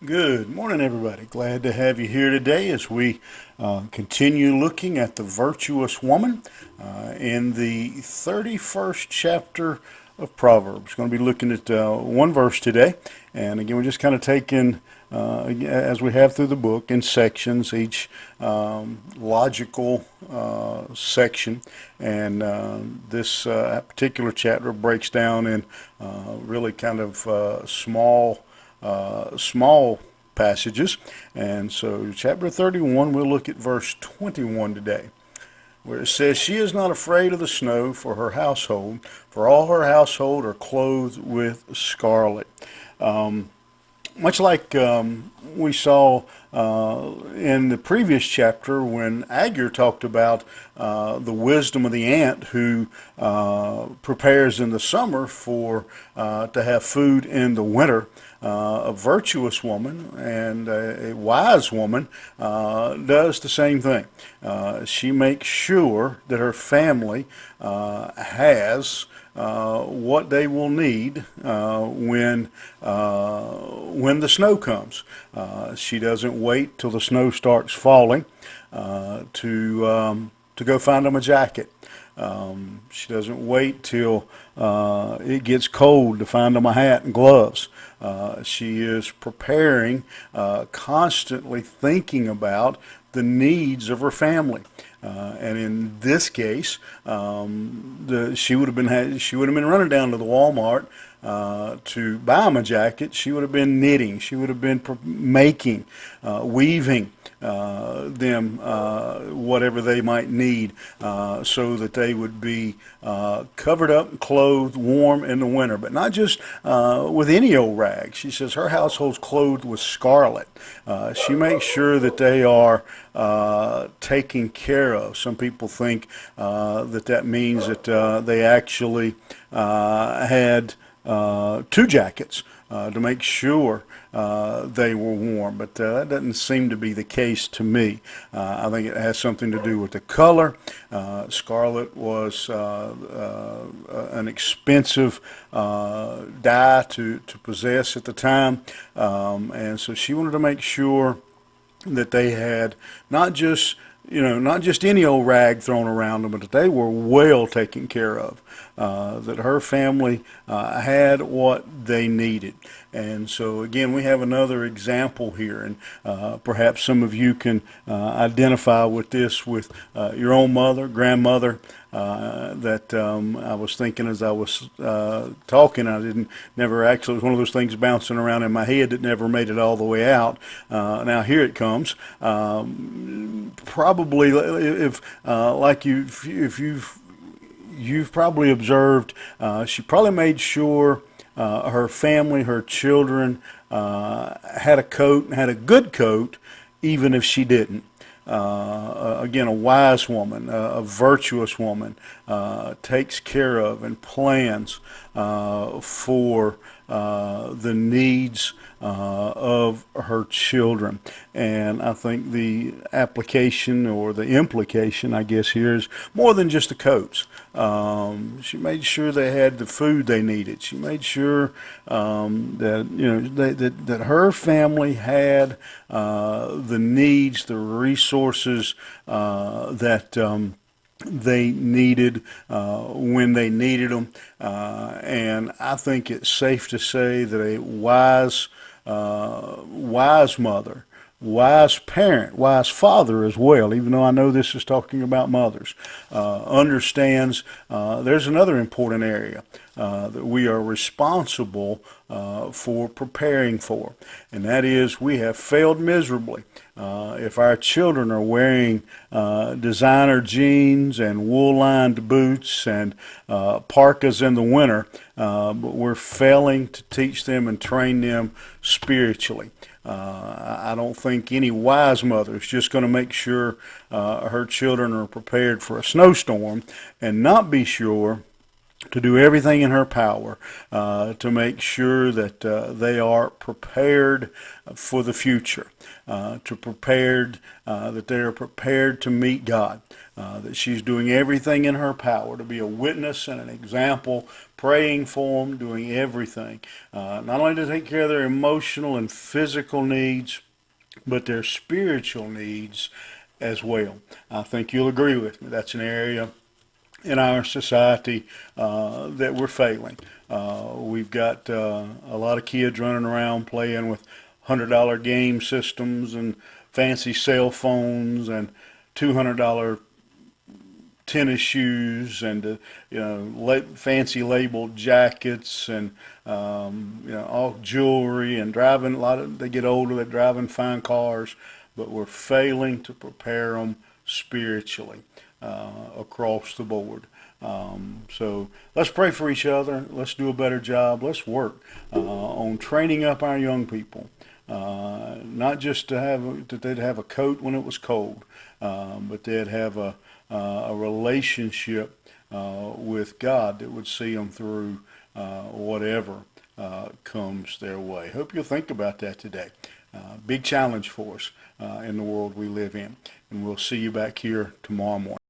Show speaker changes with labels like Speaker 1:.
Speaker 1: Good morning, everybody. Glad to have you here today as we continue looking at the virtuous woman in the 31st chapter of Proverbs. Going to be looking at one verse today. And again, we're just kind of taking, as we have through the book, in sections, each logical section. And this particular chapter breaks down in really kind of small passages. And so, chapter 31, we'll look at verse 21 today, where it says, "She is not afraid of the snow for her household, for all her household are clothed with scarlet." Much like we saw in the previous chapter when Agur talked about the wisdom of the ant who prepares in the summer for to have food in the winter. A virtuous woman and a wise woman does the same thing. She makes sure that her family has what they will need when the snow comes. She doesn't wait till the snow starts falling to go find them a jacket. She doesn't wait till it gets cold to find them a hat and gloves. She is preparing, constantly thinking about the needs of her family. And in this case, she would have been running down to the Walmart to buy them a jacket. She would have been knitting. She would have been making, weaving them whatever they might need so that they would be covered up and clothed warm in the winter. But not just with any old rag. She says her household's clothed with scarlet. She makes sure that they are taken care of. Some people think that means that they actually had two jackets to make sure they were warm, but that doesn't seem to be the case to me. I think it has something to do with the color. Scarlet was an expensive dye to possess at the time, and so she wanted to make sure that they had not just any old rag thrown around them, but that they were well taken care of, that her family had what they needed. And so, again, we have another example here, and perhaps some of you can identify with this with your own mother, grandmother. That I was thinking as I was talking, I didn't never actually, it was one of those things bouncing around in my head that never made it all the way out. Now here it comes. Probably if like you if you've probably observed, she probably made sure her family, her children, had a coat and had a good coat, even if she didn't. Again, a wise woman, a virtuous woman, takes care of and plans for the needs of her children. And I think the application or the implication, I guess, here is more than just the coats. She made sure they had the food they needed. She made sure that that her family had the needs, the resources that they needed when they needed them. And I think it's safe to say that a wise mother, wise parent, wise father as well, even though I know this is talking about mothers, understands there's another important area that we are responsible for preparing for, and that is we have failed miserably. If our children are wearing designer jeans and wool-lined boots and parkas in the winter, but we're failing to teach them and train them spiritually. I don't think any wise mother is just going to make sure her children are prepared for a snowstorm and not be sure to do everything in her power to make sure that they are prepared for the future, that they are prepared to meet God, that she's doing everything in her power to be a witness and an example, praying for them, doing everything, not only to take care of their emotional and physical needs, but their spiritual needs as well. I think you'll agree with me. That's an area in our society that we're failing. We've got a lot of kids running around playing with $100 game systems and fancy cell phones and $200 tennis shoes and fancy labeled jackets and all jewelry and driving. A lot of they get older, they're driving fine cars, but we're failing to prepare them spiritually across the board. So let's pray for each other. Let's do a better job. Let's work on training up our young people, not just that they'd have a coat when it was cold, but they'd have a relationship with God that would see them through whatever comes their way. Hope you'll think about that today. Big challenge for us in the world we live in. And we'll see you back here tomorrow morning.